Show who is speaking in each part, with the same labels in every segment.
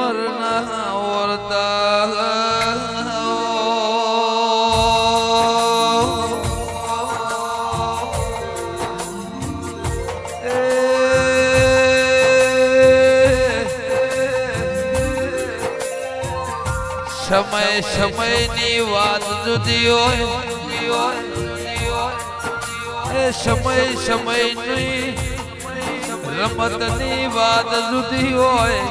Speaker 1: અમરના ઓરતા સમય સમયની વાત જુદી હોય એ સમય સમયની રમતની વાત જુદી હોય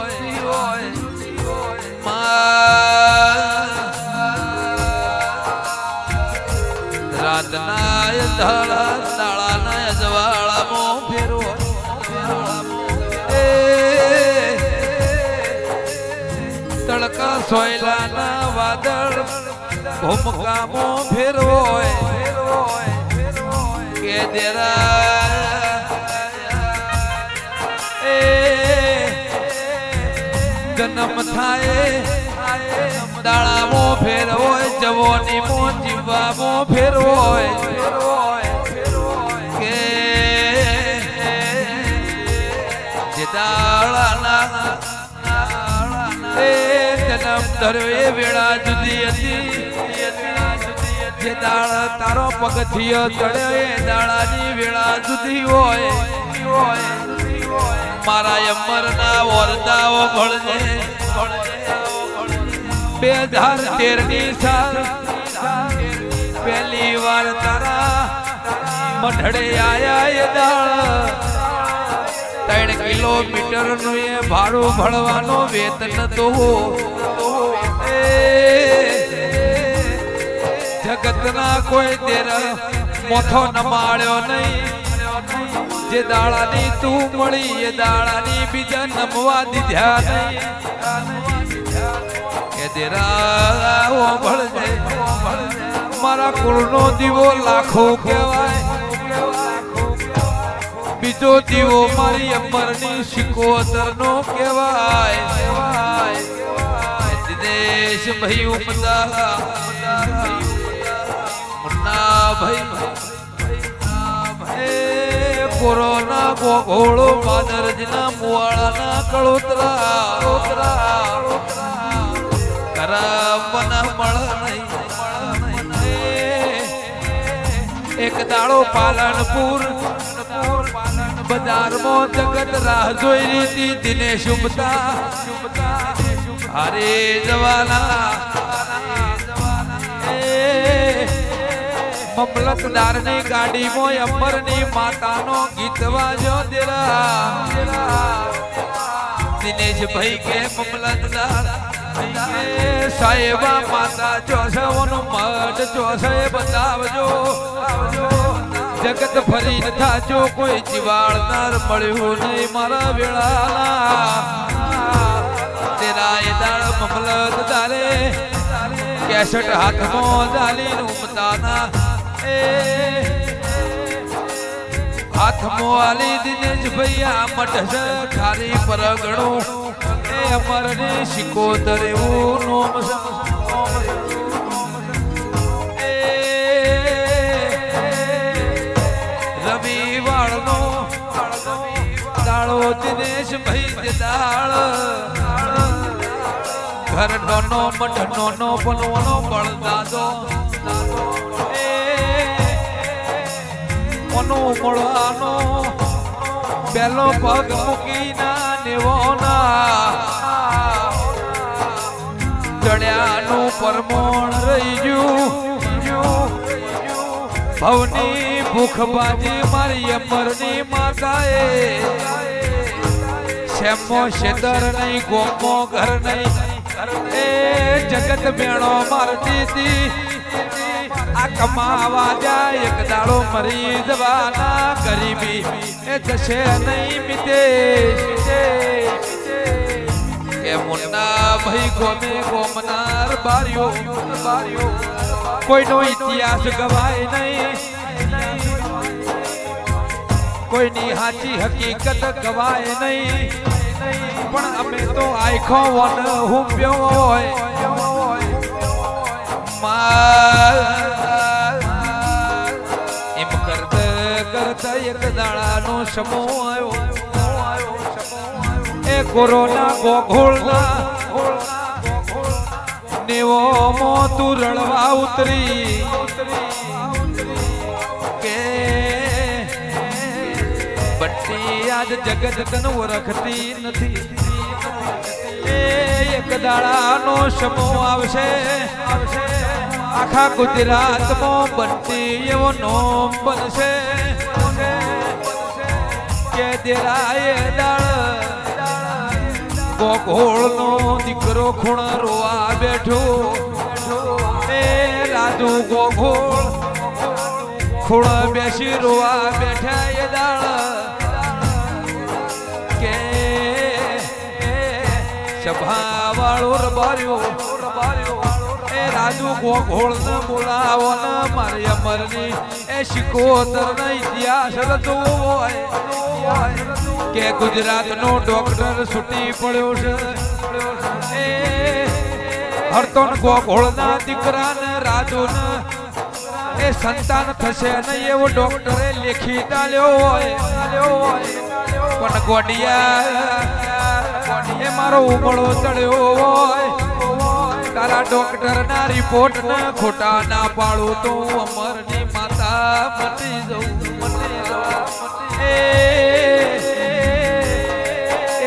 Speaker 1: રાતના દાળાના અજવાળામાં ફેરવો તડકા સોયલાના વાદળ ભૂમકામાં ફેરવો કે દેરા જન્મ થાય દાળામાં ફેરવો જવોનીમાં જીવવામાં ફેરવો કે જે દાળાના જન્મ ધર્યો એ વેળા જુદી હતી જે દાળ તારો પગથિયો ચડ્યો એ દાળાની વેળા જુદી હોય મારા અમરના વરદાઓ ભળજે 2013 ની સાલ પહેલી વાર તારા મઢડે આયા એ દાળ 3 કિલોમીટર નું એ ભાડું ભળવાનો વેતન તો જગતના કોઈ દેર મોથો ન માળ્યો નહીં જે દાળાની તું મળી એ દાળાની બીજા નમવા દીધા નહીં કે દેરા ભળજે મારા કુળનો દીવો લાખો કહેવાય બીજો દીવો મારી અમરની સિકોતરનો કહેવાય દિનેશ ભાઈ ઉમદા મુન્ના ભાઈ કોરોના ગોઘોળો પાદરજના મુવાળાના કળોતરા કરાવના મળ નહીં એક દાડો પાલનપુર બજારમાં જગત રાહ જોઈ રીતી દિનેશ ઉમદા અરે જવાના મમલતદારની ગાડીમાં અમરની માતાનો ગીત વાજો દેરા દિનેશભાઈ કે મમલતદાર સાહેબા માતા જોશવનું મઢ જોશે બતાવજો જગત ફરી ન થાજો કોઈ જીવાળનાર મળ્યું નહીં મારા વેળાના તેરા એ દાળ મમલતદારે કેસટ હાથમાં દાલીન ઉમતાના હાથમાં આલી દિનેશ ભૈયા મઢ ખારી પરગણું એ અમરની સિકોતર એવું નોમ રવિવાળનો દાળો દિનેશ ભાઈ દાળ ઘર નો મઢ નો બનવાનો બળદાદો મનો મળવાનો પેલો પગ મૂકીના નેવોના ચડ્યાનું પરમોણ રહી ગયું ભવની ભૂખ બાજી મારી અમરની માતાએ શેમો શેતર નહીં ગોમો ઘર નહીં એ જગત મેળો મારતી હતી આ કમાવા જાય એક દાડો મરી જવાના ગરીબી એ જશે નહીં મિતે કે મુન્ના ભાઈ ગોમે ગોમનાર બાર્યો કોઈનો ઇતિહાસ ગવાય નહીં કોઈની સાચી હકીકત ગવાય નહીં પણ અમે તો આખો વન હુંપ્યો હોય એમ કરતા એક દાડાનો સમો આવ્યો એ કોરોના ગોઘોળના નેવો મો તું રળવા ઉતરી કે બટ્ટી આજ જગત તને ઓળખતી નથી એ એક દાડાનો સમો આવશે આખા ગુજરાતમાં બટ્ટી એવો નોમ બનશે કે દેરાએ દાળ ગોગોળનો દીકરો ખૂણ રોવા બેઠો એ રાજુ ગોગોળ ખૂણ બેસી રોવા બેઠા એ દાળ કે સભા વાળો રબાર્યો એ રાજુ ગોગોળ ને બોલાવો ને મારી અમરની એ શિકોતર નો ઇતિહાસ રચવો હોય કે ગુજરાતનો ડોક્ટર છૂટી પડ્યો છે એ હરતોન ગોગોળના દીકરાને રાજુને એ સંતાન થશે નહીં એવો ડોક્ટરે લેખી ડાલ્યો હોય પણ ગોડિયા એ મારો ઉમળો ચડ્યો હોય તારા ડોક્ટરના રિપોર્ટ ને ખોટા ના પાડું તો અમરની માતા મટી જવું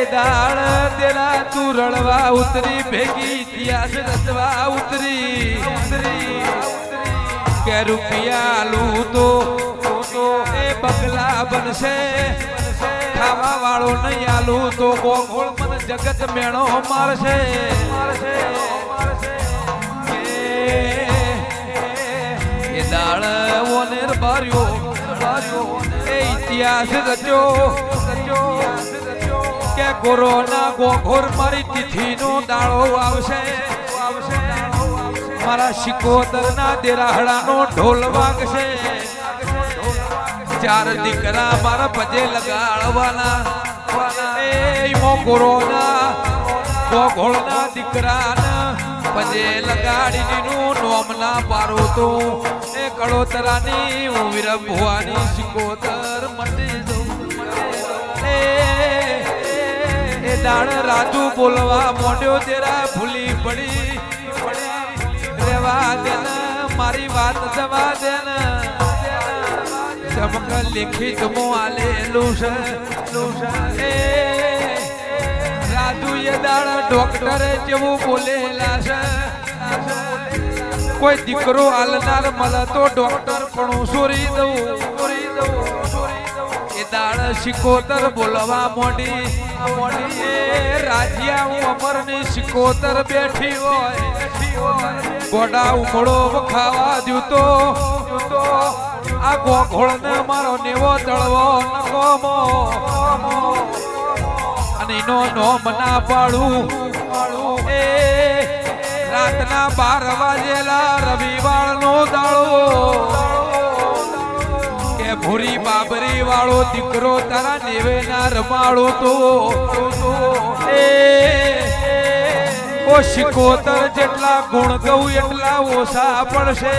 Speaker 1: દાળ તેરા તું રળવા ઉતરી ભેગી ઇતિહાસ રચવા ઉતરી કે રૂપિયા લૂ તો એ બગલા બનશે ખાવા વાળો નહીં આલું તો ગોગોળ મને જગત મેણો મારશે એ દાળ ઓનેર બાર્યો એ ઇતિહાસ રચ્યો કે કોરોના ગોઘોર મારી તિથિનો દાડો આવશે મારા શિકોતરના દેરાહડાનો ઢોલ વાગશે ચાર દીકરા મારા પજે લગાડવાના એ મો કોરોના ગોઘોળના દીકરાના પજે લગાડીનું નોમ ના પારો તો એ કડોતરાની હું વીર ભુવાની શિકોતર મટી જઉં એ દાણ રાજુ બોલવા મોઢ્યો તેરા ભૂલી પડી રેવા દેન મારી વાત જવા દેન ચમક લેખિત મો આલેલું છે એ રાજુ એ દાણ ડોક્ટરે જેવું બોલેલા છે કોઈ દીકરો આલનાર મળે તો ડોક્ટર પણ સોરી દઉં એ દાળ શિકોતર બોલવા મોડી એ રાજ્યા હું અમરની શિકોતર બેઠી હોય ગોડા ઉમળો ખાવા દ્યુતો આ ગોઘોળ ને મારો નેવો તળવો નકોમો અને એનો નોમ ના પાડું એ રાતના 12 વાજેલા રવિવાર નો દાડો કે ભૂરી બાબરી વાળો દીકરો તારા નેવે ના રમાડો તો એ ઓ શિકોતર જેટલા ગુણ ગઉં એટલા ઓછા પડશે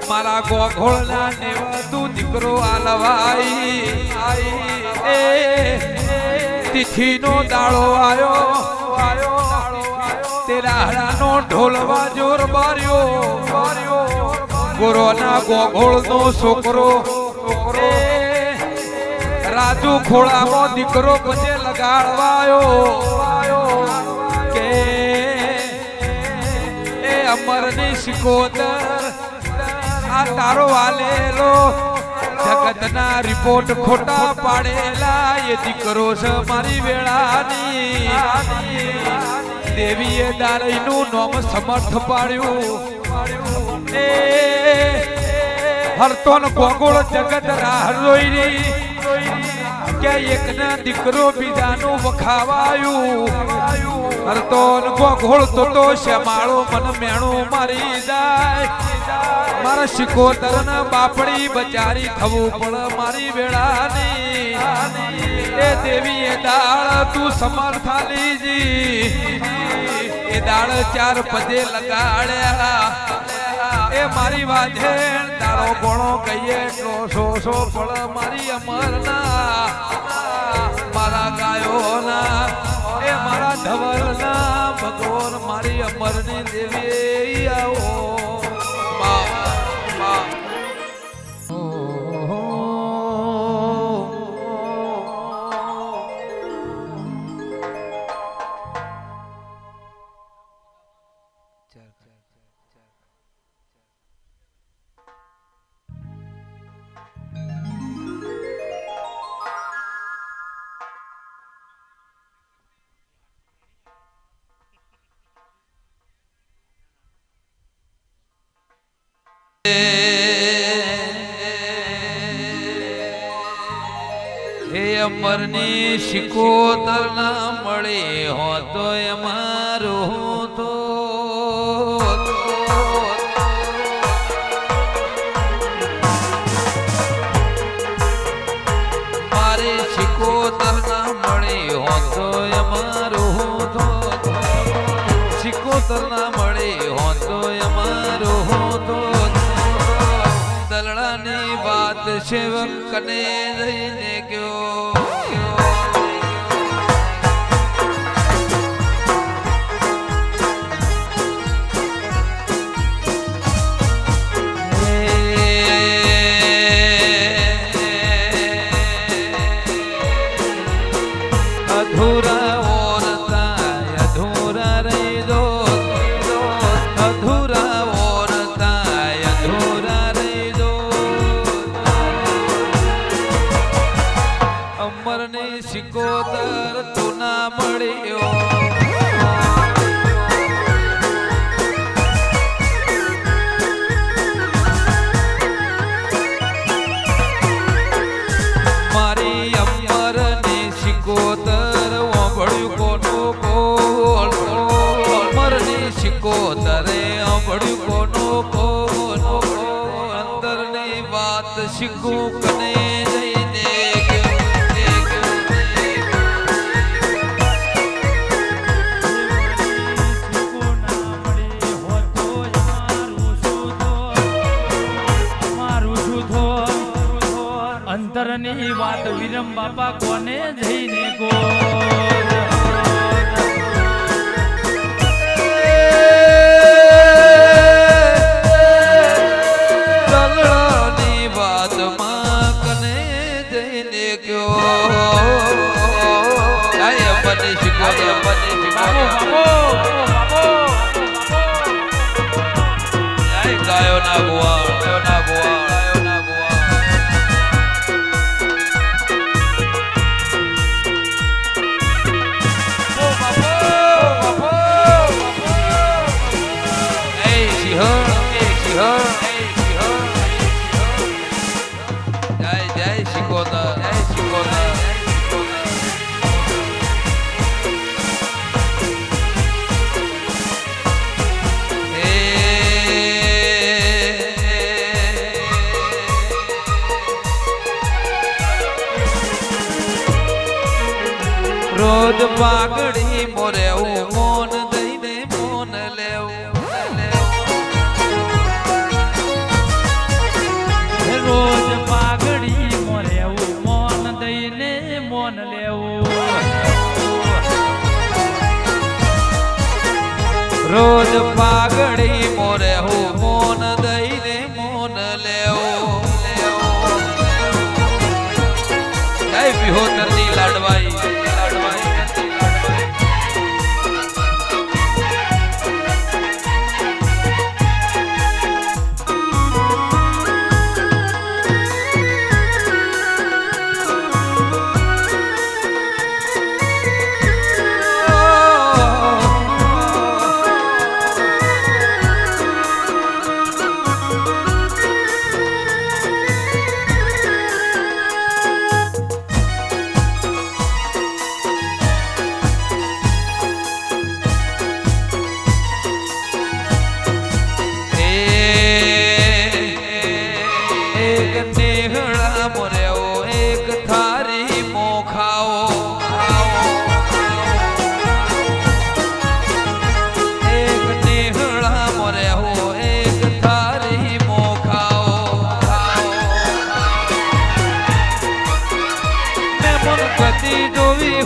Speaker 1: મારા ગોઘોળના નેવા તું દીકરો આલવાઈ એ તિથિનો દાડો આયો તેરાહડાનો ઢોલ વાજોર બાર્યો કોરોના ગોઘોળનો છોકરો રાજુ ખોળામાં દીકરો પછી લગાડવાયો કે એ અમરની શિકોતર આ તારો આલેલો જગતના રિપોર્ટ ખોટા પાડેલા એ દીકરો છે મારી વેળાની દેવીએ દારઈનું નામ સમર્થ પાડ્યું એ હરતોન ગોગોળ જગત રાહ રોઈ કે એકના દીકરો બીજાનું વખાવાયું હરતોન ગોગોળ તો શ્યામાળો મન મેણું મારી જાય મારા શિકોતરના બાપડી બચારી થવું પણ મારી વેળાની એ દેવીએ દાળ તું સમર્થા લીજી એ દાળ 4 પદે લગાડ્યા એ મારી વાજેણ તારો ગોણો કહીએ સો ફળ મારી અમરના મારા ગાયોના એ મારા ધવલના ભગવાન મારી અમરની દેવી આવો હે અમરની શિકોતર ના મળે હો તો અમારું તો મારે શિકોતર ના મળે હો તો અમારું તો શિકોતર ના મળે હો તો અમારું તો દલડાની વાત સેવક કને રહીને ગયો અધૂરા ઓરતા અધૂરા રહી દો અધૂરા ઓરતા અધૂરા રહી દો અમરની શિકોતર તું ના મળ્યો મારી અમરની શિકોતર ઓભળ્યું કોનો કોલ અમરની શિકોતરે ઓભળ્યું કોનો કોનો અંદરની વાત શીખું કને જઈને
Speaker 2: અંતરની વાત વિરમ બાપા કોને જઈને ગો
Speaker 1: દલડાની વાતમાં કને જઈને ગયો આય અમરની શિકોતર ગાયો ના ગોવાળ રોજ પાઘડી મોરે મોન દઈને મોન
Speaker 2: રોજ પાઘડી મોરે મોન દઈને મોન લેવું
Speaker 1: રોજ પાઘડી મોરે મોન દઈને મોન લેવો જય વિહોતરની લાડવાઈ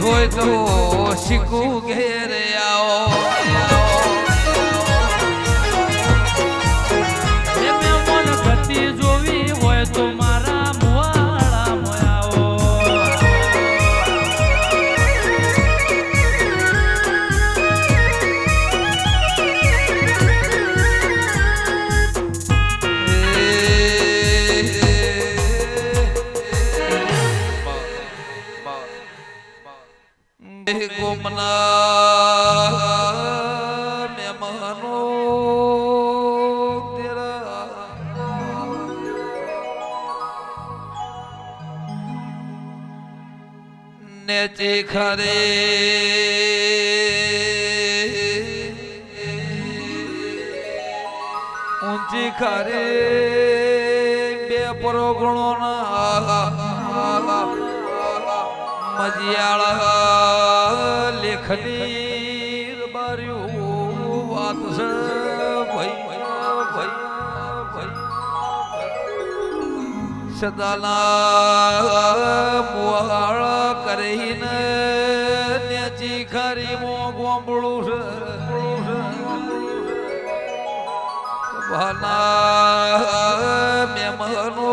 Speaker 1: હોય તો શીખું ઘેર આવો મહેમાનો તેરા નેચે ખરે ઊંચી ખરે બે પરોગણો ના મજિયાળા લેખની બાર્યું વાત છે ભાઈ સદાના મુહાળ કરીને નેચી ખરી મો ગોંબળું છે ભાના મહેમાનો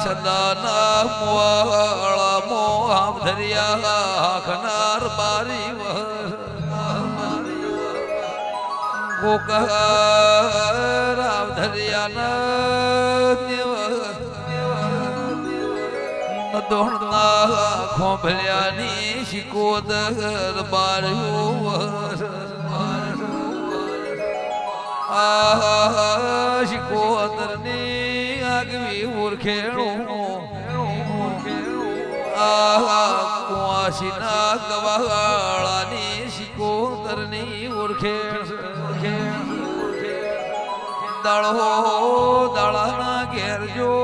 Speaker 1: સદાના મુવાળા મોહામ ધરિયા ખનાર બારી ગોકરાવ ધરિયાના દોડના ખોભલ્યાની શિકોદર બાર્યું શિકોદરની આગવી ઓળખેણું કુવાસીના ગવાળાની શિકોદરની ઓળખેણ દાળો દાળાના ઘેર જો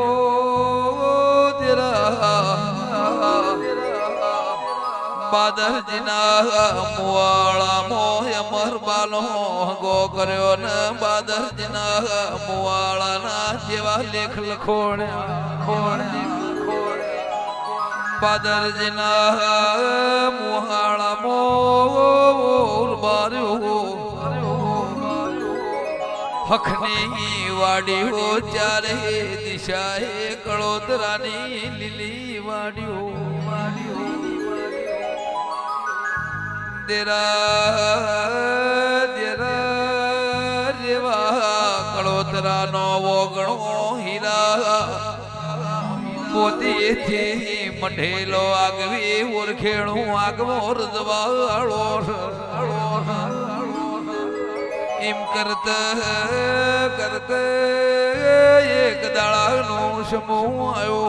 Speaker 1: બાદરજીના મુવાળા મોય મરબાનો ગો કર્યો ને બાદરજીના મુવાળાના જેવા લેખ લખોણ્યા બાદરજીના મુવાળા મોર બાર્યું હખની વાડીઓ ચારે દિશાએ કળોતરાની લીલી વાડીઓ દેરા જેવા કળોતરાનો વગણો હીરા મોતીથી મઢેલો આગવી ઓળખેણું આગવો રજવાળો એમ કરત એક દાડાનો સમૂહ આવ્યો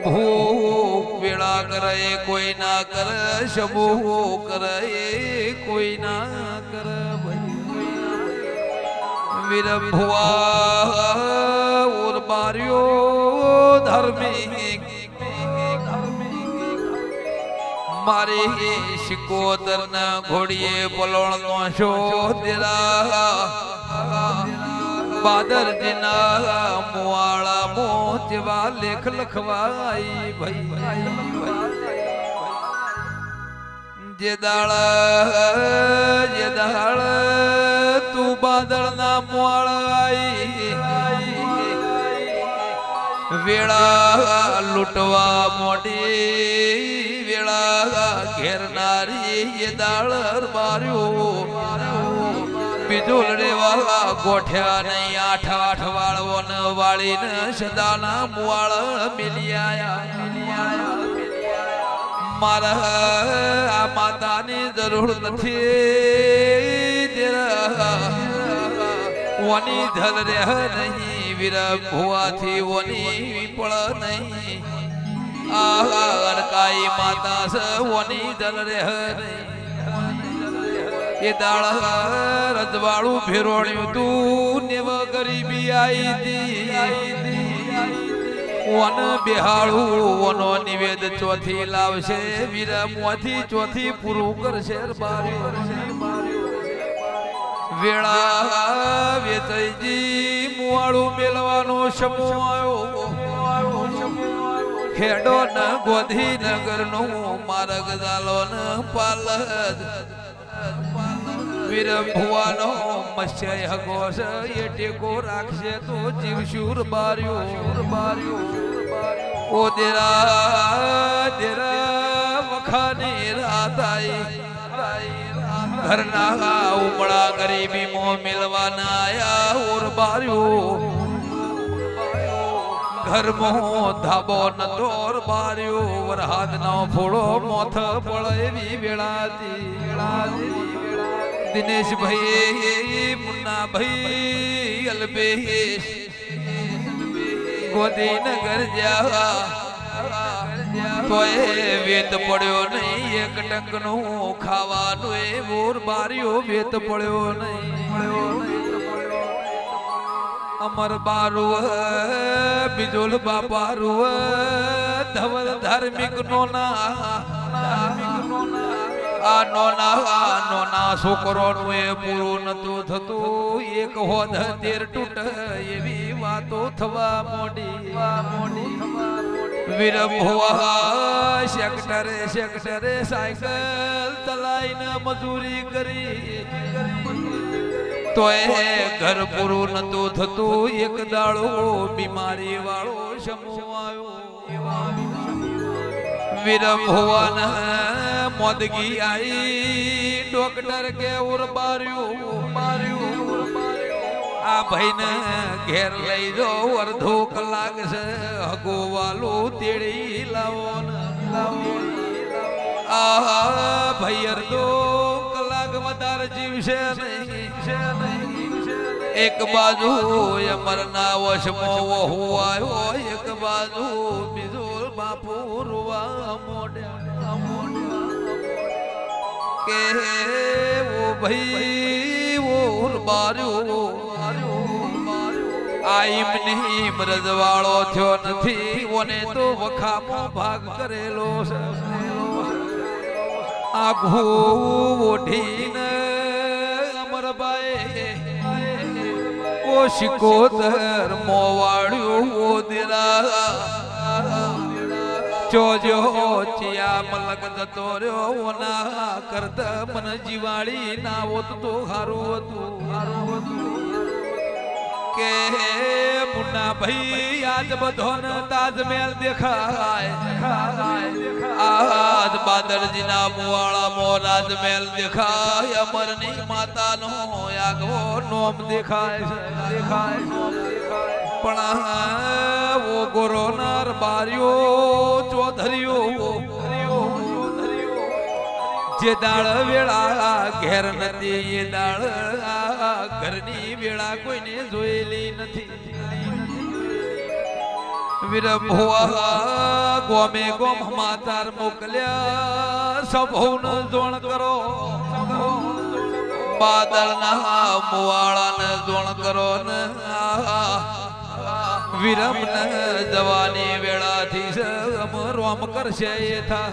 Speaker 1: ભૂખ વેળા કરે કોઈ ના કરે સમૂહ કરે કોઈ ના કરે વીર ભુવા ઓર બાર્યો ધાર્મિક મારી શિકોદર ના ઘોડીએ પલોણ નો શો દેરા બાદરજીના મુવાળા મો જેવા લેખ લખવાઈ ભાઈ જે દાળ તું બાદળના મુવાળાઈ વેળા લૂટવા મોડી વેળા ઘેરનારી એ દાળ માર્યું બીજું રેવા ગોઠ્યા નહીં આઠ વાળવો ને વાળીને સદાના મુવાળ મિલિયા મારા આ માતાની જરૂર નથી ઓની ધલ રેહ નહીં વીર ભુવાથી ઓની પળ નહીં આ અરકાઈ માતા સ ઓની ધલ રેહ નહીં એ દાળ રજવાળું ફેરોણ્યું તું નેવ ગરીબી આઈ વન બિહાળું વનો નિવેદ ચોથી લાવશે વીરમોથી ચોથી પૂરું કરશે વેળા વેતઈજી મુવાળું મેલવાનો સમૂહ આવ્યો ખેડો ન ગોધીનગર નું માર્ગ દાલો ન પાલદ વીર ભુવાનો મત્સ્ય હગોશ એ ટેકો રાખશે તો જીવ શુર બાર્યો ઓ દેરા વખાની રાતાઈ ઘરના ઉમળા ગરીબી મો મિલવાના આયા ઓર બાર્યો ઘરમાં ધાબો નતોર બાર્યો વરહાદ નો ફોડો મોથ પળ એવી વેળાતી દિનેશભાઈ મુન્નાભાઈ અલ્પેશ ગોધીનગર જા તોય વેત પડ્યો નહીં એક ટંક નું ખાવાનું એ મોર બાર્યો વેત પડ્યો નહીં અમર બારું બિજોલ બાપારું ધવલ ધાર્મિક નોના છોકરો નું એ પૂરું નતું થતું એક હોદ તેર તૂટ એવી વાતો થવા મોડી વિરભવા સેક્ટરે સાયકલ ચલાઈને મજૂરી કરી તોય ઘર પૂરું નતું થતું એક દાડો બીમારી વાળો સમૂહ આવ્યો વિરભવાન મોદગી આઈ ડોક્ટર કે ઉરબાર્યું આ ભાઈને ઘેર લઈ જાઓ અડધો કલાક છે હગો વાલું તેડી લાવો આ ભાઈ અડધો કલાક વધારે જીવશે નહીં એક બાજુ અમરના વશમો આવ્યો એક બાજુ બીજો બાપુ રૂવા મોડ્યા કે ઓ ભાઈ ઓ ઉરબાર્યો આઈમ નહીં રજવાળો થયો નથી ઓને તો વખામો ભાગ કરેલો છે આઘું ઓઢીને અમરબાઈ ઓ શિકોતર મોવાડ્યું ઓ દિરા ચોજો ચિયા મલક જતો રહ્યો ઓના કરતા મન જીવાડી ના હોત તો હારું હતું કે મુન્ના ભાઈ આજ બધોન તાજમહેલ દેખાય આજ બાદરજીના મુવાળા મો રાજમહેલ દેખાય અમરની માતાનો આગવો નોમ દેખાય પણ ઓ ગોરોનાર બાર્યો ચોધરીઓ જે દાળ વેળા ઘેર નથી એ દાળ ઘરની વેળા કોઈને જોયેલી નથી વિરભવા ગોમે ગોમ માતાર મોકલ્યા સભોન જોણ કરો બાદળના મુવાળાને જોણ કરો ને વિરમ જવાની વેળાથી રોમ કરશે એ થા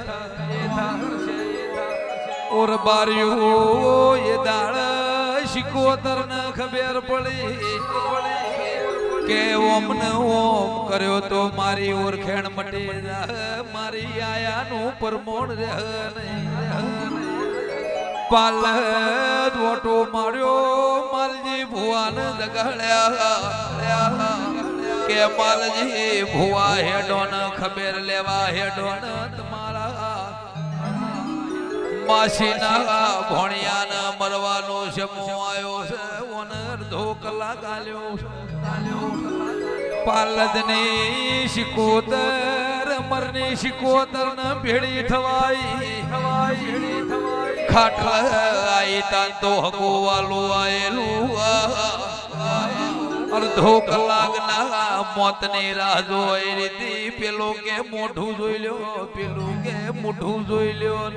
Speaker 1: ઓર બાર્યો એ દાળ શિકોતર ને ખબર પડી કે ઓમ ને ઓમ કર્યો તો મારી ઓરખેણ મટે મારી આયાનું પરમોણ રહે નહીં પાલ ઓટો માર્યો માલજી ભુવાને જગાડ્યા કે માલજી ભુવા હેડો ને ખબર લેવા હેડો ને તમારા માસીના ભોણિયાના મરવાનો સમૂહ આવ્યો છે ઓને અડધો કલાક આલ્યો પાલદની શિકોતર મરની શિકોતર ને ભેડી થવાઈ ખાટલા આઈ તાન તો હગો વાલું આયેલું અડધો કલાક ના મોત ની રાહ જોઈ રીતી પેલો કે મોઢું જોઈ લ્યો પેલું કે મોઢું જોઈ લ્યો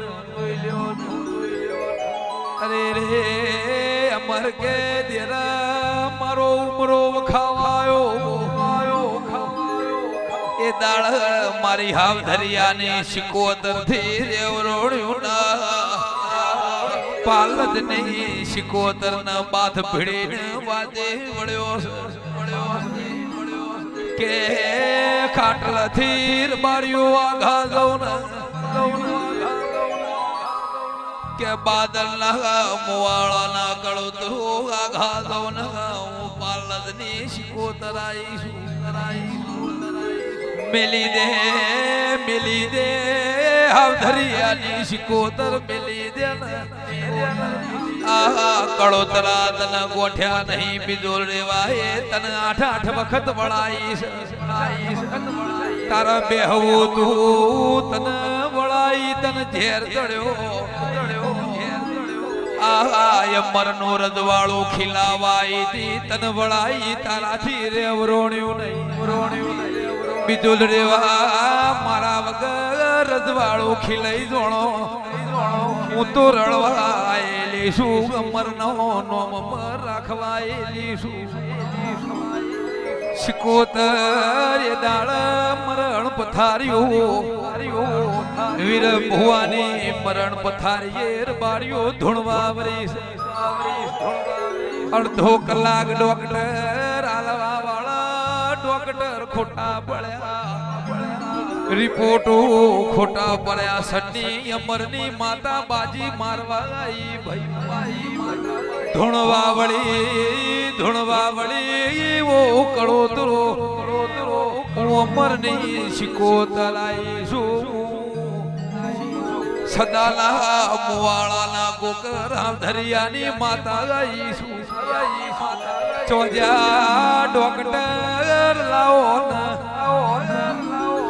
Speaker 1: અરે રે અમર કે દેરા મારો ઉમરો ખાવાયો એ દાળ મારી હાવ ધરિયાની શિકોતર થી રેવરોડ્યું ના પાલદ નહીં શિકોતર ના બાથ ભીડીને વાજે વળ્યો કે ખાટલ થી બારીઓ આઘા જઉં કે બાદલ ના મુવાળા ના કળો તો આઘા જઉં હું પાલદ ની શિકોતર આવીશું મિલી દે હાવ ધરિયાની શિકોતર મિલી દે આ કળોતરા તને ગોઠ્યા નહીં બીજો રેવાય તને 8 વખત વળાઈશ તારા બેહવું તું તને વળાઈ તને ઝેર ચડ્યો અમર નો રજવાળો ખીલાવાઈ તી તને વળાઈ તારાથી રેવરોણ્યું નહીં બીજું રેવા મારા વગર રજવાળો ખીલાઈ જોણો હું તો રળવાયેલી છું અમર નો નોમ રાખવાયેલી છું શિકોતર એ દાળ મરણ પથાર્યું વીર ભુવાની મરણ પથારીએ બારીઓ ધૂણવા વરી અડધો કલાક ડોક્ટર આલવા વાળા ડોક્ટર ખોટા પડ્યા રિપોર્ટો ખોટા પડ્યા સન્ની અમરની માતા બાજી મારવા આવી ભાઈ ધૂણવા વળી ઓ કળોતરો હું અમરની શિકોતરાઈ છું સદાના મુવાળાના ગોકરા ધરિયાની માતા ગઈ છું ચોજા ડોક્ટર લાવો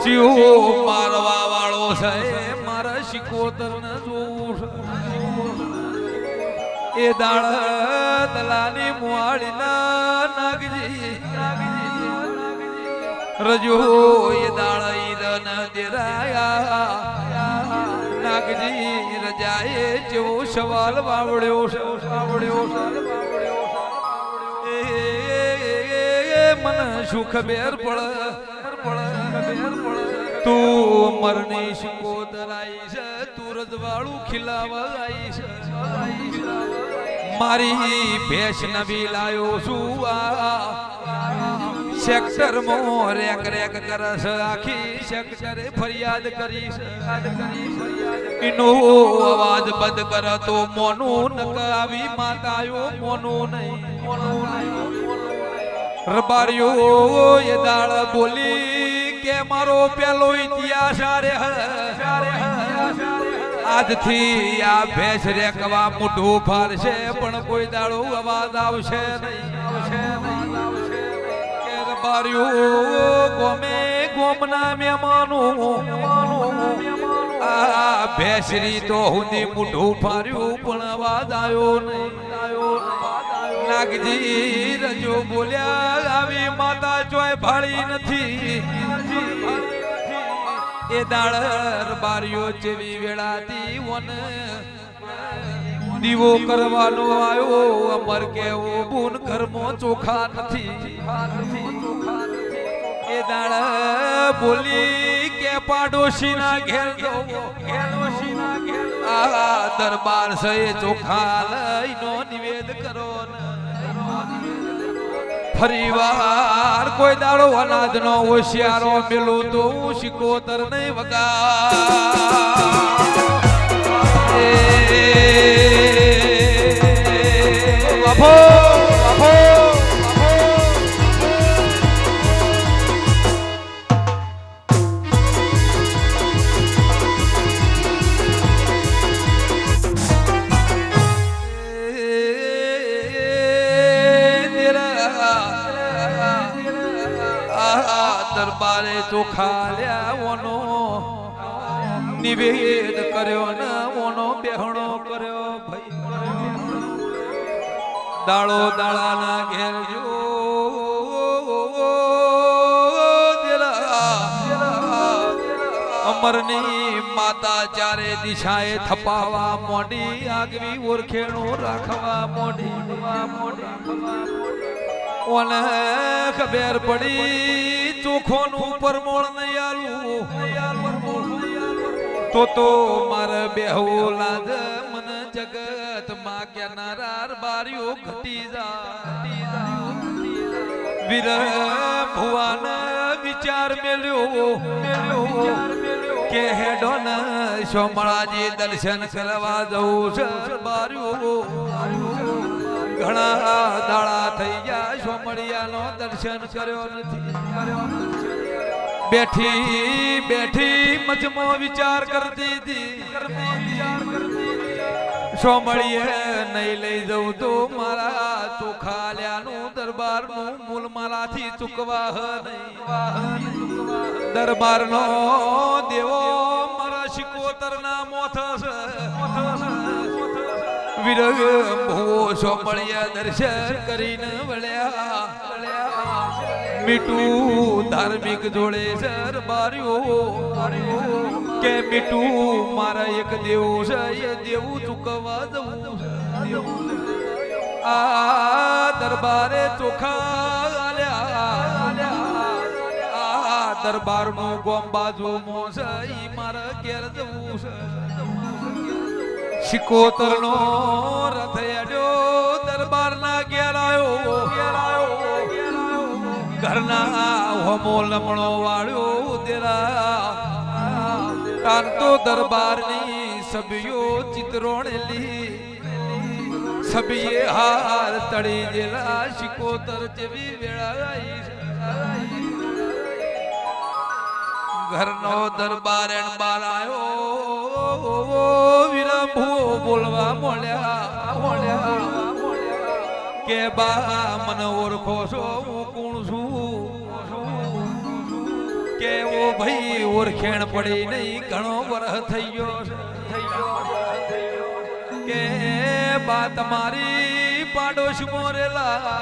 Speaker 1: જીવો મારવા વાળો છે મારા શિકોતર ને જોવું એ દાળ દલાની મુવાળીના નાગજી રજો એ દાળ ઈદન દેરાયા નાગજી રજાએ જેવો સવાલ વાવડ્યો એ મન શું ખબર પડે તું મરની શિકોતરાઈ છે તું રજવાળું ખીલાવાઈ છે મારી ભેંસ નવી લાયો છું સેક્ટર માં રેક કરસ આખી સેક્ટરે ફરિયાદ કરી એનો અવાજ બંધ કર તો મોનું નકાવી માતાયો મોનું નહીં રબારીઓ એ દાળ બોલી કે મારો પેલો ઇતિહાસ આજથી આ ભેંસ રેકવા મોઢું ફારશે પણ કોઈ દાડો અવાજ આવશે નહીં ગોમે ગોમના મહેમાનો આ ભેંસરી તો હુંદી મોઢું ફાર્યું પણ અવાજ આવ્યો નહીં નાગજી રજો બોલ્યા આવી માતા ચોય ભાળી નથી એ દાળ બારીઓ જેવી વેળાતી વન દીવો કરવાનો આવ્યો અમર કેવો બુન ઘરમાં ચોખા નથી એ દાળ બોલી કે પાડોશીના ઘેર આ દરબાર સે ચોખા લઈનો નિવેદ કરો ફરીવાર કોઈ દાડો અનાજનો હોશિયારો મેલું તો હું શિકોતર નહીં વગા બાપો દરબારે ચોખા લ્યાવાનો નિવેદ કર્યો ને ઓનો બેહણો કર્યો ભાઈ દાળો દાળાના ઘેર જો અમરની માતા ચારે દિશાએ થપાવા મોડી આગવી ઓરખેણો રાખવા મોડી ઓને ખબર પડી ચોખોનું પરમોળ નહીં આલું તો મારે બેહવું લાજ મન જગત માં ક્યાનાર બારીઓ ઘટી જા વીર ભુવાન વિચાર મેલ્યો કે હેડો ન સોમળાજી દર્શન કરવા જવું છે બારીઓ ઘણા દાડા થઈ ગયા સોમળિયાનો દર્શન કર્યો નથી બેઠી મજમો વિચાર કરતી હતી સોમળીએ નહીં લઈ જવું તો મારા ચોખાલ્યાનું દરબારનું મૂલ મારાથી ચૂકવા નહીં દરબારનો દેવો મારા શિકોતરના મોથ વિરગ ભૂવો સોમળિયા દર્શન કરીને વળ્યા મીઠું ધાર્મિક જોડે સરબાર્યો કે મીઠું મારા એક દેવું છે એ દેવું ચૂકવવા જવું આ દરબારે ચોખા આલ્યા આ દરબારનું ગોમ બાજુ મોસ ઈ મારા ઘેર જવું છે શિકોતરનો રથ અડ્યો દરબારના ઘેર આવ્યો ઘરના હોમો લમણો વાળ્યો દેરા તાન તો દરબારની સભ્યો ચિત્રોણેલી સભ્યે હાર તળી દેલા શિકોતર જેવી વેળાઈ ઘરનો દરબાર એણ બાર આવ્યો વિરંભો બોલવા મોળ્યા કે બા મને ઓળખો છો હું કોણ છું કે ઓ ભાઈ ઓળખેણ પડી નહીં ઘણો વરહ થઈ ગયો કે બા તમારી પાડોશ મોરેલા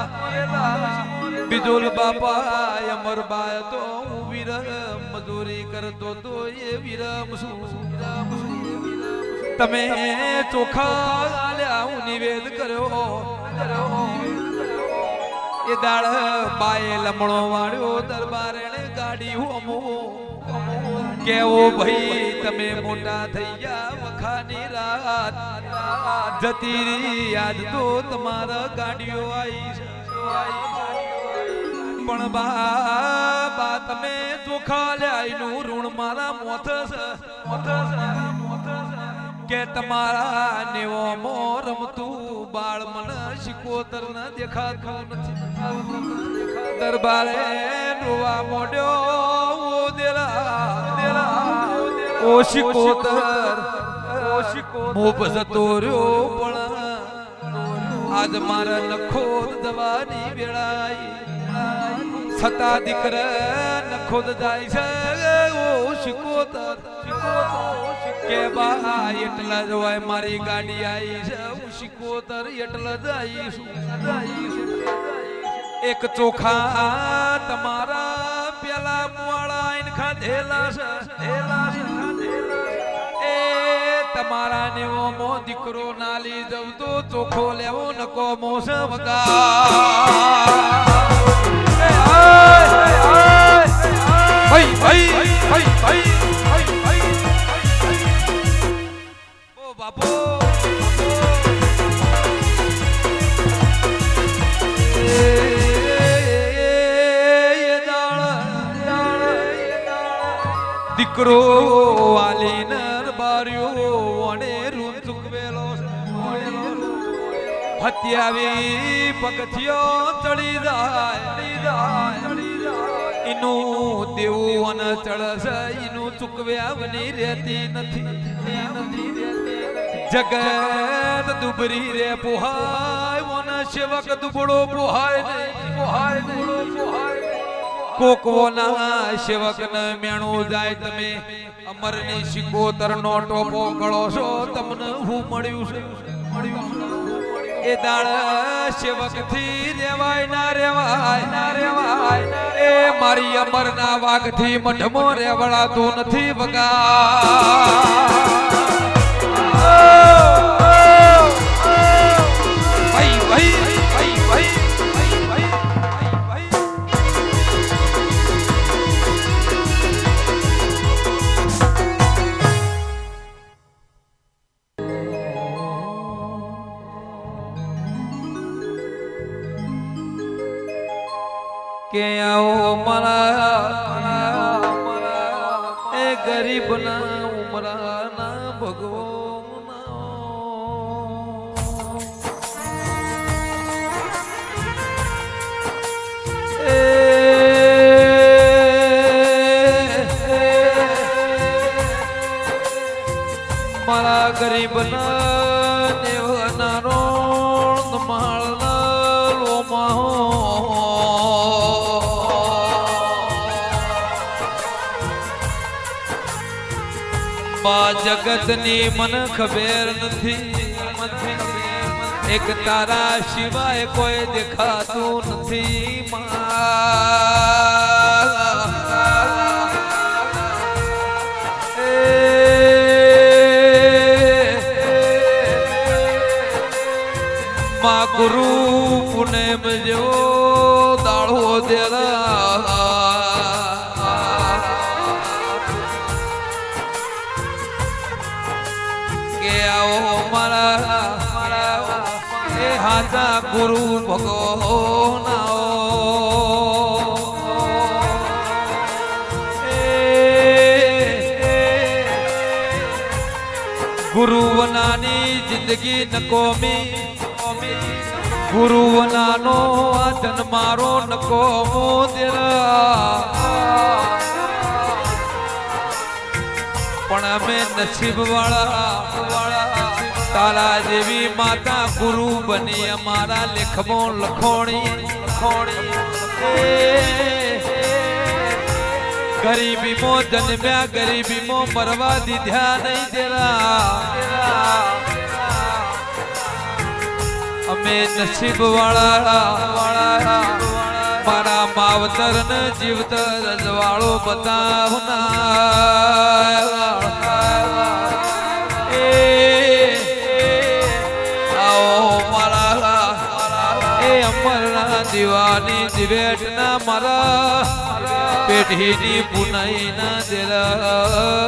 Speaker 1: બિજોલ બાપા અમર બા તો હું વિરમ મજૂરી કરતો તો એ વિરમ છું તમે ચોખા આલ્યા હું નિવેદ કર્યો એ દાળ બાએ લમણો વાળ્યો દરબાર એને ગાડી હોમો કેવો ભાઈ તમે મોટા થઈ ગયા વખાની રાત જતી રહી યાદ તો તમારા ગાડીઓ આવી પણ બા તમે ચોખા લ્યાયનું ઋણ મારા મોથ કે તમારા નેવો મો રમતું બાળ મને શિકોતર ન દેખાતું નથી દરબારે રોવા મોડ્યો ઓ દેલા ઓ શિકોતર મોપ જતો રહ્યો પણ આજ મારા નખોદ દવાની વેળાઈ છતાં દીકરા નખોદ જાય છે ઓ શિકોતર કે બા એટલા જ હોય મારી ગાડી આવી છે હું શિકોતર એટલા જ આવીશું એક ચોખા તમારા પેલા મુવાળા આઈન ખાધેલા છે એ તમારા નેવો મો દીકરો નાલી જવ તો ચોખો લેવો નકો મોસ વગા ભાઈ ભાઈ ભાઈ ભાઈ બાપો દીકરો વાલી નર બાર્યો અને રૂમ ચૂકવેલો હત્યાવી પગથિયો ચડી જાય એનું દેવું અને ચડશે એનું ચૂકવ્યાવની રહેતી નથી જગત દુબરી રે પોહાય વન સેવક દુબળો પોહાય કોકવોના સેવક ને મેણું જાય તમે અમરની શિકોતર નો ટોપો ગળો છો તમને હું મળ્યું છે એ દાળ સેવક થી રેવાય ના રેવાય એ મારી અમર ના વાઘ થી મઢમો રેવડાતું નથી વગા કે આવો મારા એ ગરીબ ના ઉમરા ના ભગવો મારા ગરીબ ના બા જગતની મન ખબર નથી એક તારા સિવાય કોઈ દેખાતું નથી માં ગુરુ પુનેમ જો દાળો દેરા કે આવો મારા એ હાથા ગુરુ ભગવાન ગુરુ વનાની જિંદગી નકોમી ગુરુ વનાનો આ જન મારો નકોમો દેરા પણ અમે નસીબ વાળા તારા જેવી માતા ગુરુ બની અમારા લેખમો લખોણી ગરીબીમાં જન્મ્યા ગરીબીમાં મરવા દીધા નહીં દેરા અમે નસીબ વાળા મારા માવતર ને જીવતર રજવાળો બતાવના દીવાની દિવેટ ના મારા પેઢીની પુનાઈ ના દેરા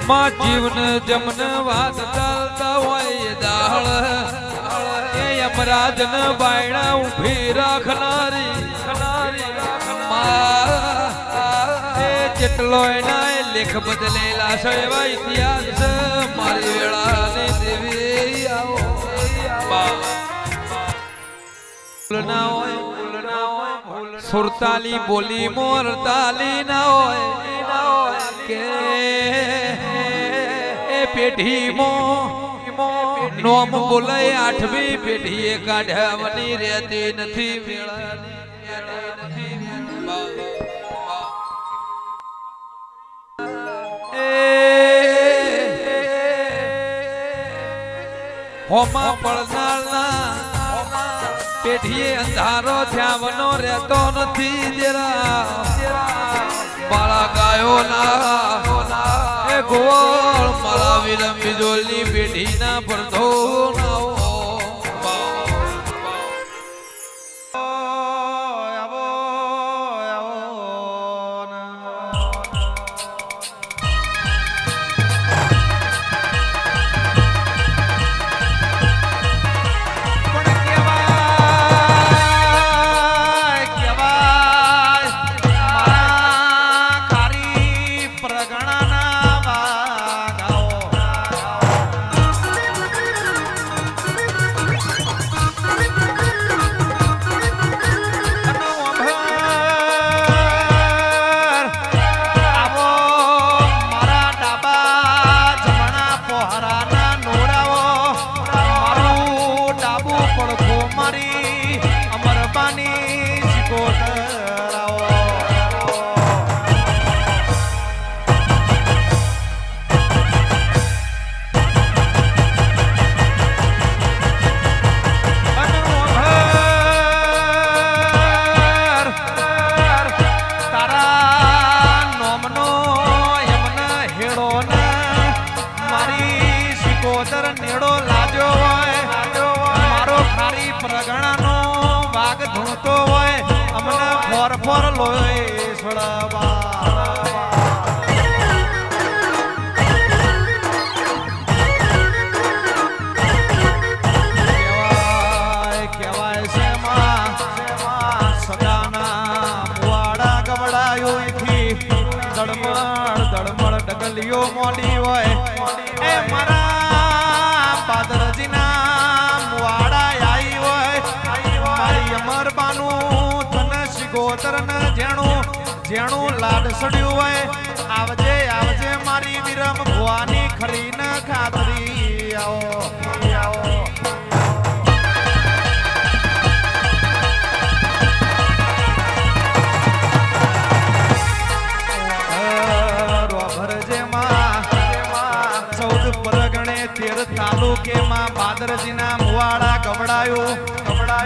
Speaker 1: માં જીવન જમન વાત ચાલતા હોય દાળ યમરાજ ન બાયણા ઉભી રાખનારી જેટલો એના લેખ બદલેલા છે એવા ઇતિહાસ મારી વેળા દેવી આવો ના હોય સુરતાલી બોલી મોરતાલી ના હોય કે એ પેઢીમાં નોમ બોલાય આઠમી પેઢીએ કાઢવાની રહેતી નથી હોમા પડનારના પેઢીએ અંધારો થયાવનો રહેતો નથી દેરા બાળા ગાયો ના એ ગોળ મારા વિરમ બીજોલની પેઢી ના પડતો નેડો લાજો હોય મારો ખારી પ્રગણાનો વાગ ધૂણતો હોય અમને ફોર ફોર લોય છોડવા કેવાય છે માં સદાના મુવાડા ગવડાયો થી દળમળ ડગલીઓ મોડી હોય એ મારા પાદરજીના મુવાડા આઈ હોય મારી અમરબાનું તને શિગોતર ને જેણું લાડ સડ્યું હોય આવજે આવજે મારી વિરમ ભુવાની ખરીને
Speaker 3: પીર તાલુકેમાં બાદરજીના મુવાડા ગવડાયું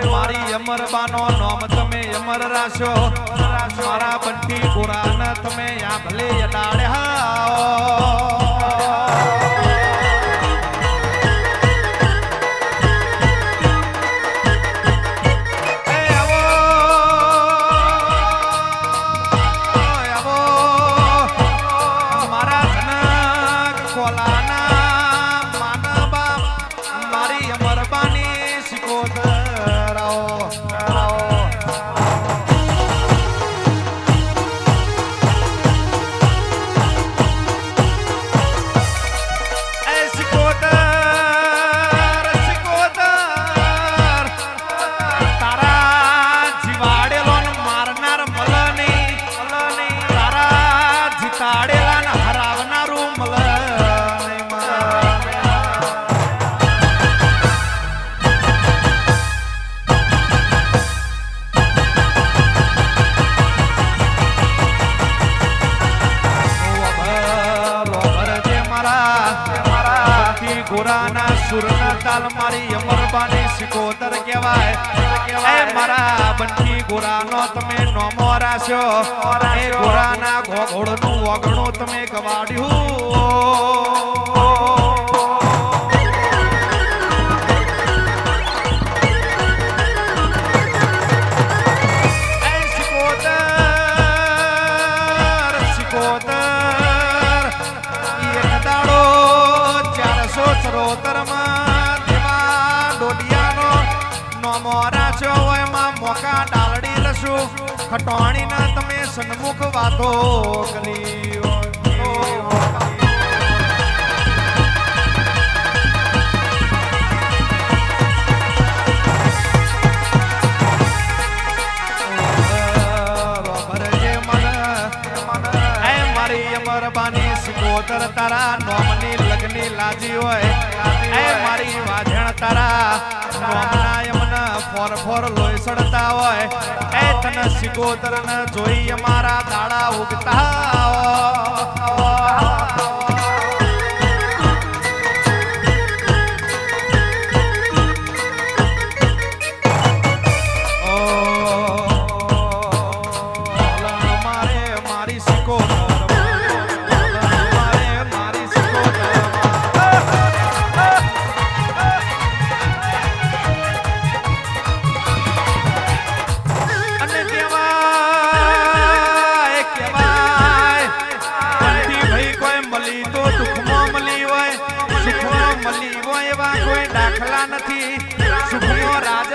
Speaker 3: મારી અમરબાનો નોમ તમે અમર રાશો મારા બંટી પુરાણ તમે યા ભલે અડાડ્યા ગોરાના સુરના તાલ મારી અમરબાની સિકોતર કહેવાય એ મારા બંટી ગોરાનો તમે નોમો રાખ્યો એ ગોરાના ઘોઘોડનું વગણું તમે ગવાડ્યું મોકા ડાલડી લશું ખટોણી ના તમે સન્મુખ વાતો કલી મારી અમરબાની સિકોતર તારા નોમની લગની લાજી હોય એ મારી વાજણ તારા નોમના યમન ફોર ફોર લોહી સડતા હોય એ તન સિકોતર ન જોઈ અમારા દાડા ઉગતા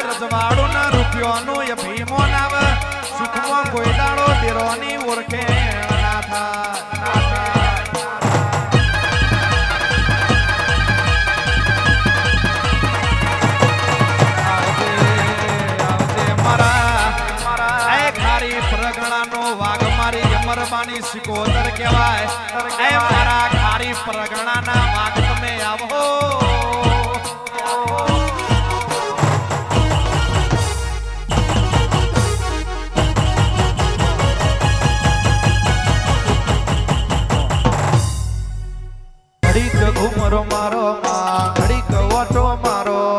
Speaker 3: રજવાડું ના રૂપિયોનું એ ભીમો નાવ સુખમાં કોઈ દાડો દેરોની ઓળખે ના થાય ખારી પરગણાનો વાઘ મારી અમરબાની સિકોતર કહેવાય એ મારા ખારી પરગણાના વાઘ તમે આવો ઘુમરો મારો ઘડીક ઓટો મારો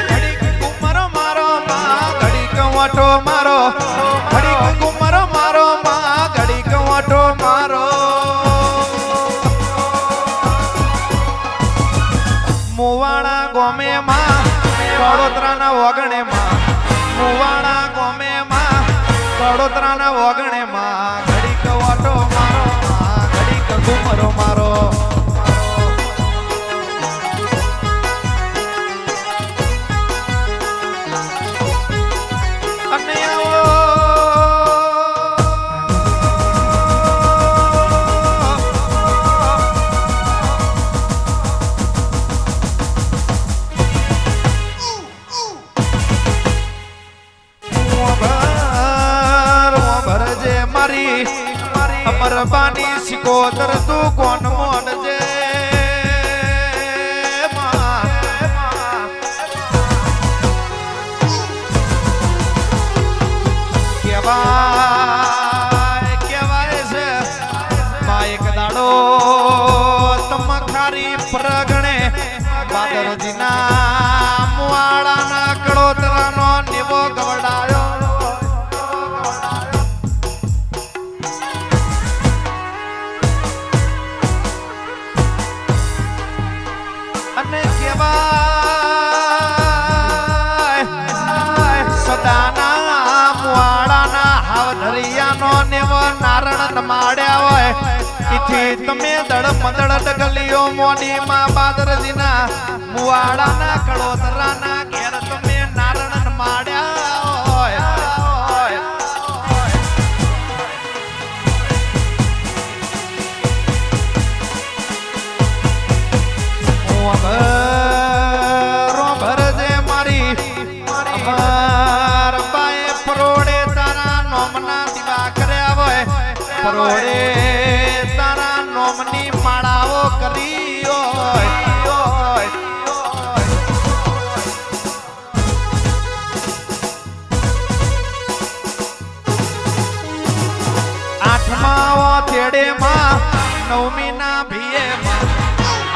Speaker 3: ઘડીક ઘુમરો મારો ઘડીક ઓટો મારો ઘડીક ઘુમરો મારો ઘડીક ઓટો મારો મુવાણા ગોમે માં કડોતરાના વગણે માં મુવાણા ગોમે માં કડોતરાના વગણે માં ઓટો મારો ઘડીક ઘુમરો મારો અને ભરજે મારી અમરબાની સિકોતર તું કોણ મોડજે કેવાય છે એક દાડો ધરિયાનો નેવ નારણ માડ્યા હોય ઈથી તમે દળ મંદળ ડગલીઓ મોડી માં બાદરજીના મુવાડાના કળોતરાના ઘેર તમે નારણ માડ્યા હોય ભરજે મારી અમાર બાએ પરોડે તારા નોમના દીવા કર્યા હોય પરોડે તારા નોમની માળાઓ કરી હોય આઠમા તેડે માં નવમી ના ભીએ માં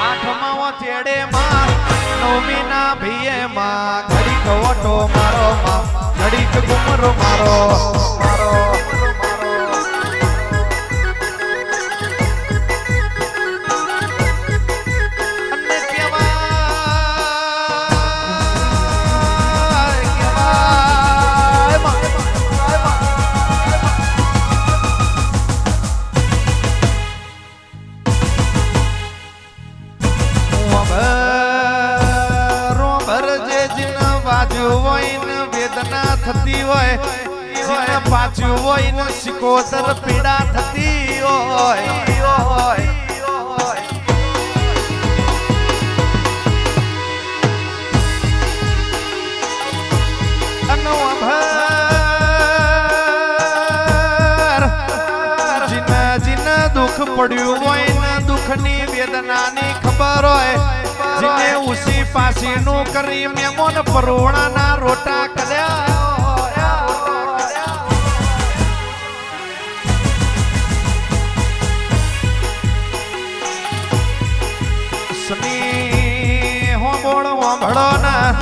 Speaker 3: આઠમા તેડે માં નવમી ના ભીએ માં ઘડીક ઓટો મારો માં ઘડીક ગુમરો મારો મારો અને વેદના થતી હોય જીને પાછું હોય ને શિકોતર પીડા થતી હોય જીને દુઃખ પડ્યું હોય ને દુઃખની વેદનાની ખબર હોય જીને ઉસી પાસીનું કરી મેમોન પરોણાના રોટા કર્યા સની હોંભળો ના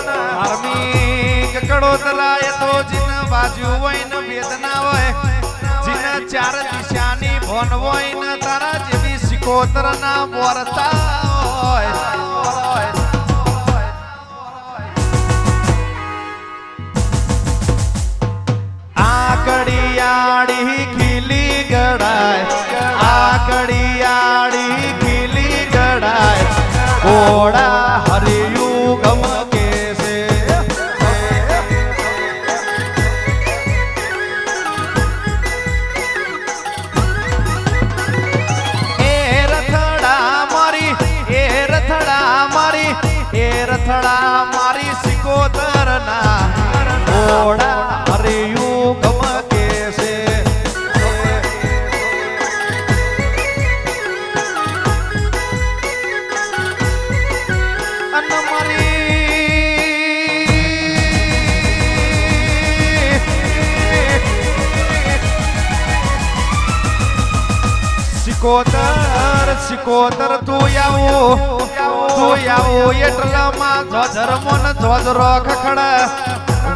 Speaker 3: ધાર્મિક કડોતરાય તો જીને બાજુ હોય ને વેદના હોય જીને ચાર દિશાની ભોન હોય ને તારા જેવી શિકોતર ના બોરતા હોય આકડિયાળી ખીલી ગડાય આકડિયાળી ખીલી ગડાય ઘોડા હરિયું ગમકે છે એ રથડા મારી સિકોતર ના ઘોડા હરિયું ગમકે છે અન મારી સિકોતર તું આવું એટલે માં ધ્વજર મન ધ્વજરો ખખડ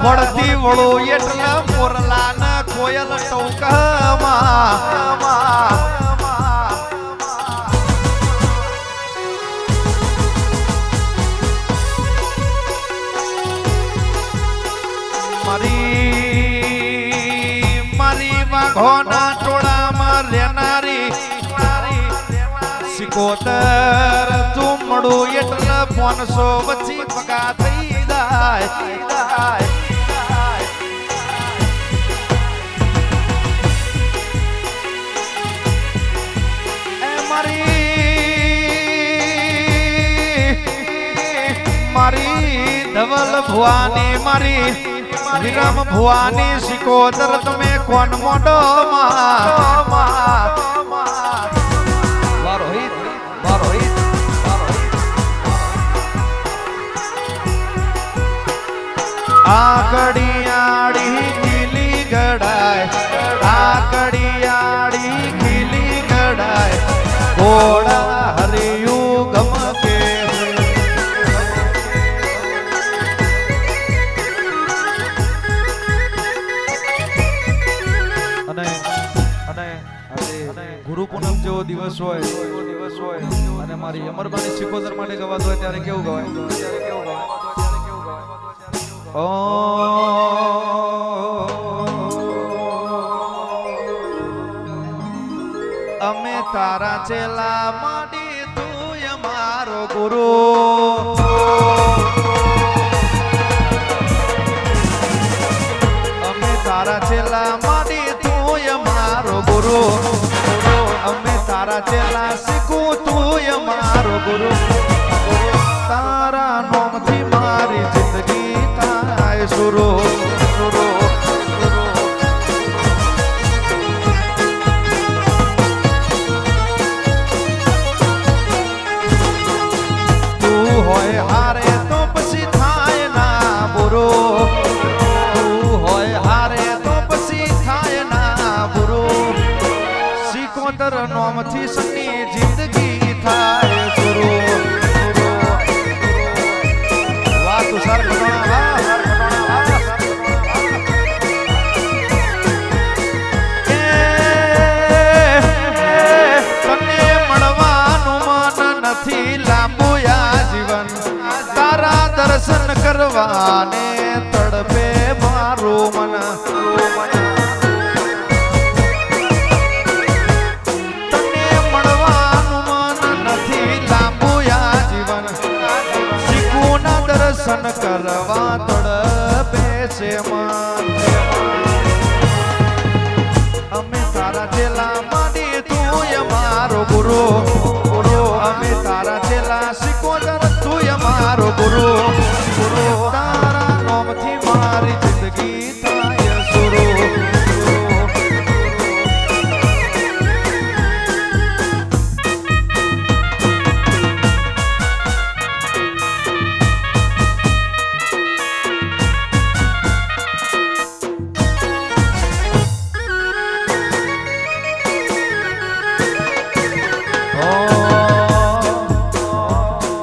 Speaker 3: વળતી વળું એટલે મોરલા ન કોયલ ટોકમાં મારી વાઘોના ટોળામાં રહેનારી સિકોતર તું મળું એટલે 500 વચ્ચી પગા થઈ જાય મારી ધવલ ભુવાની મારી વિરમ ભુવાની સિકોતર તમે કોણ મોડો આકડિયાળી ખીલી ગડાય આકડિયાળી ખીલી ગડાય ઘોડા હરિયું ગમકે અને ગુરુ પૂનમ જેવો દિવસ હોય અને મારી અમરબાની સિકોતર માટે ગવાતો હોય ત્યારે કેવું ગવાય અમે તારા ચેલા માંડી તું અમારો ગુરુ અમે તારા ચેલા માંડી તું અમારો ગુરુ અમે તારા ચેલા શીખું તું અમારો ગુરુ તારા નામથી મારી જિંદગી થાય સુરો સુરો તું હોય હારે તો પછી થાય ના બુરો તું હોય હારે તો પછી થાય ના બુરો સિકોતર નોમથી સની જિંદગી થાય સુરો વાહ તુષાર ખટોણા વાહ તને મળવાનું મન નથી લાંબુ આ જીવન તારા દર્શન કરવાને તડપે મારું મન તને મળવાનું મન નથી લાંબુ આ જીવન શીખુના દર્શન કરવા તડપે છે મન અમે તારા ચેલા માંડી તું અમારો ગુરુ ગુરુ અમે તારા ચેલા શીખોદર તું અમારો ગુરુ ગુરુ તારા નામથી મારી જિંદગી થાય સુરો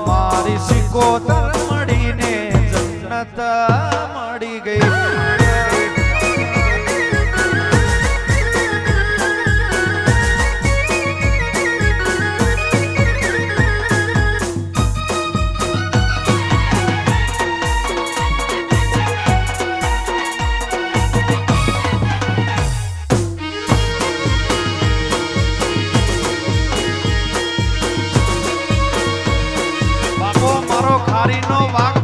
Speaker 3: મારી સિકોતર મળીને જન્નત મળી ગઈ બાપો મારો ખારીનો વાઘ